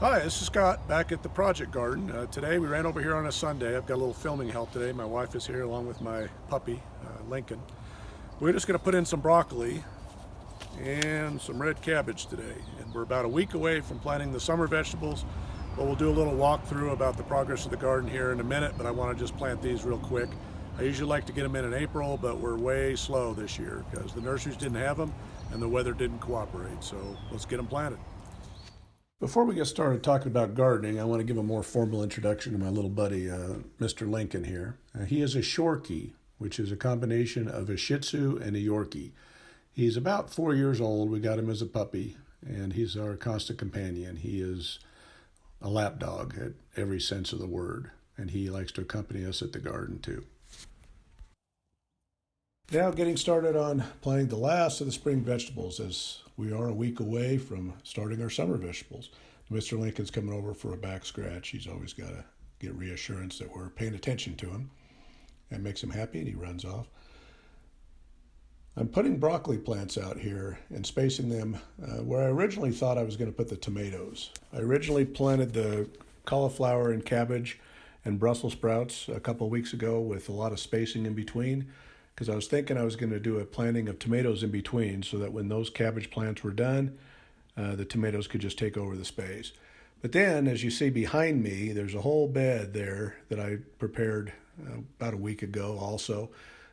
Hi, this is Scott back at the Project Garden. Today we ran over here on a Sunday. I've got a little filming help today. My wife is here along with my puppy, Lincoln. We're just going to put in some broccoli and some red cabbage today. And we're about a week away from planting the summer vegetables, but we'll do a little walkthrough about the progress of the garden here in a minute, but I want to just plant these real quick. I usually like to get them in April, but we're way slow this year because the nurseries didn't have them and the weather didn't cooperate. So let's get them planted. Before we get started talking about gardening, I want to give a more formal introduction to my little buddy, Mr. Lincoln here. He is a Shorkie, which is a combination of a Shih Tzu and a Yorkie. He's about 4 years old. We got him as a puppy, and he's our constant companion. He is a lap dog at every sense of the word, and he likes to accompany us at the garden too. Now getting started on planting the last of the spring vegetables, as we are a week away from starting our summer vegetables. Mr. Lincoln's coming over for a back scratch. He's always got to get reassurance that we're paying attention to him. That makes him happy and he runs off. I'm putting broccoli plants out here and spacing them where I originally thought I was going to put the tomatoes. I originally planted the cauliflower and cabbage and Brussels sprouts a couple of weeks ago with a lot of spacing in between, because I was thinking I was going to do a planting of tomatoes in between so that when those cabbage plants were done, the tomatoes could just take over the space. But then, as you see behind me, there's a whole bed there that I prepared about a week ago also,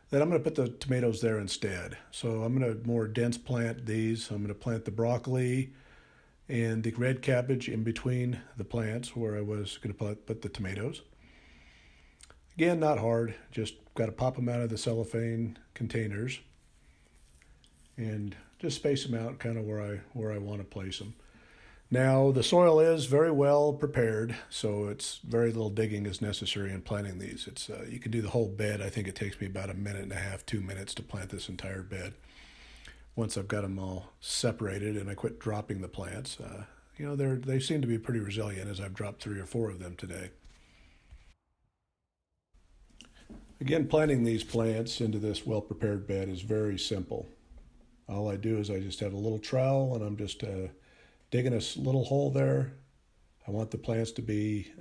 that I'm going to put the tomatoes there instead. So I'm going to more dense plant these. I'm going to plant the broccoli and the red cabbage in between the plants where I was going to put the tomatoes. Again, not hard, just got to pop them out of the cellophane containers and just space them out kind of where I want to place them. Now, the soil is very well prepared, so it's very little digging is necessary in planting these. It's you can do the whole bed. I think it takes me about 1.5 minutes, 2 minutes to plant this entire bed. Once I've got them all separated and I quit dropping the plants, they seem to be pretty resilient, as I've dropped 3 or 4 of them today. Again, planting these plants into this well-prepared bed is very simple. All I do is I just have a little trowel and I'm just digging a little hole there. I want the plants to be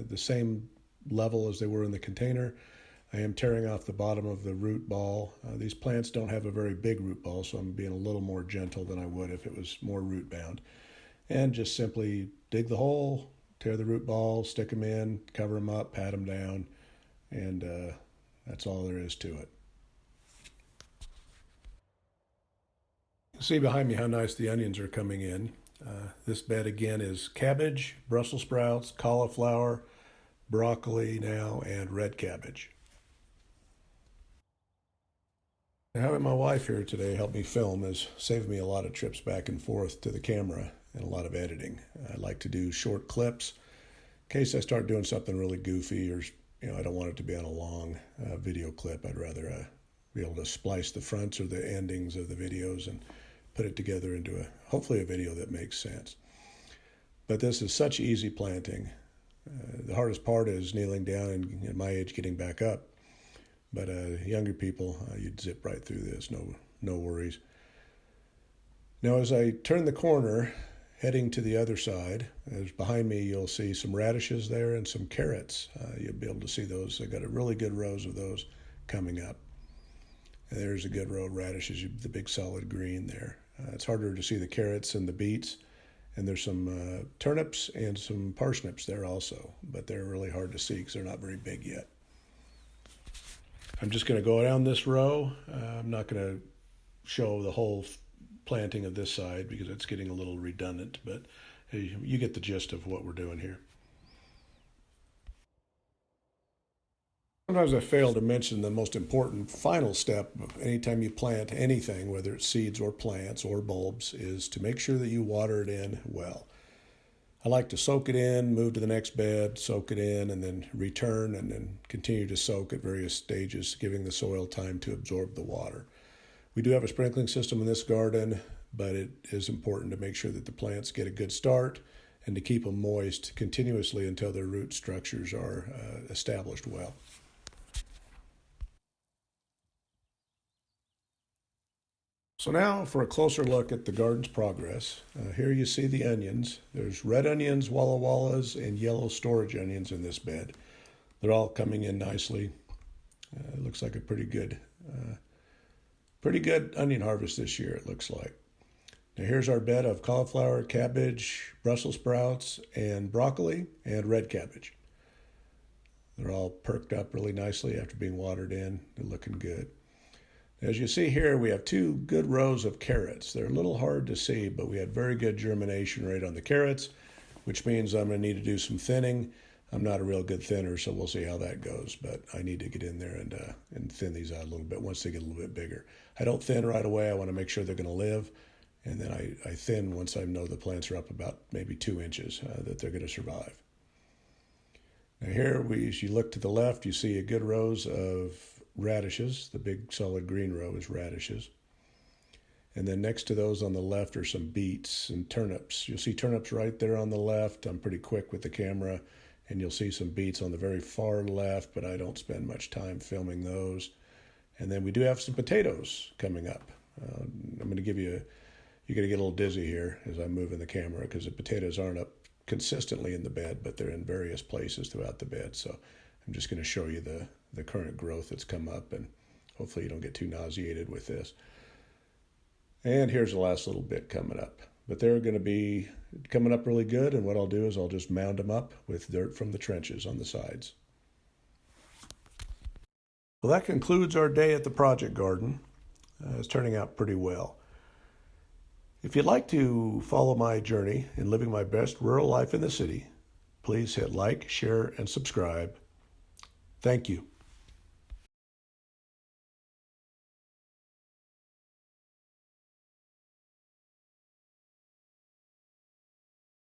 the same level as they were in the container. I am tearing off the bottom of the root ball. These plants don't have a very big root ball, so I'm being a little more gentle than I would if it was more root bound. And just simply dig the hole, tear the root ball, stick them in, cover them up, pat them down, and that's all there is to it. You see behind me how nice the onions are coming in. This bed again is cabbage, Brussels sprouts, cauliflower, broccoli now, and red cabbage. Having my wife here today help me film has saved me a lot of trips back and forth to the camera and a lot of editing. I like to do short clips in case I start doing something really goofy, or I don't want it to be on a long video clip. I'd rather be able to splice the fronts or the endings of the videos and put it together into hopefully a video that makes sense. But this is such easy planting. The hardest part is kneeling down and at my age getting back up. But younger people, you'd zip right through this, no worries. Now as I turn the corner, heading to the other side, as behind me you'll see some radishes there and some carrots. You'll be able to see those. I got a really good rows of those coming up. And there's a good row of radishes, the big solid green there. It's harder to see the carrots and the beets, and there's some turnips and some parsnips there also, but they're really hard to see because they're not very big yet. I'm just going to go down this row. I'm not going to show the whole planting of this side because it's getting a little redundant, but you get the gist of what we're doing here. Sometimes I fail to mention the most important final step of anytime you plant anything, whether it's seeds or plants or bulbs, is to make sure that you water it in well. I like to soak it in, move to the next bed, soak it in, and then return and then continue to soak at various stages, giving the soil time to absorb the water. We do have a sprinkling system in this garden, but it is important to make sure that the plants get a good start and to keep them moist continuously until their root structures are established well. So now for a closer look at the garden's progress. Here you see the onions. There's red onions, Walla Wallas, and yellow storage onions in this bed. They're all coming in nicely. It looks like a pretty good onion harvest this year, it looks like. Now here's our bed of cauliflower, cabbage, Brussels sprouts, and broccoli, and red cabbage. They're all perked up really nicely after being watered in. They're looking good. As you see here, we have two good rows of carrots. They're a little hard to see, but we had very good germination rate on the carrots, which means I'm going to need to do some thinning. I'm not a real good thinner, so we'll see how that goes, but I need to get in there and thin these out a little bit once they get a little bit bigger. I don't thin right away. I want to make sure they're going to live, and then I thin once I know the plants are up about maybe 2 inches, that they're going to survive. Now here, as you look to the left, you see a good rows of radishes. The big solid green row is radishes. And then next to those on the left are some beets and turnips. You'll see turnips right there on the left. I'm pretty quick with the camera. And you'll see some beets on the very far left, but I don't spend much time filming those. And then we do have some potatoes coming up. I'm going to give you're going to get a little dizzy here as I'm moving the camera because the potatoes aren't up consistently in the bed, but they're in various places throughout the bed. So I'm just going to show you the current growth that's come up, and hopefully you don't get too nauseated with this. And here's the last little bit coming up. But they're going to be coming up really good, and what I'll do is I'll just mound them up with dirt from the trenches on the sides. Well, that concludes our day at the project garden. It's turning out pretty well. If you'd like to follow my journey in living my best rural life in the city, please hit like, share, and subscribe. Thank you.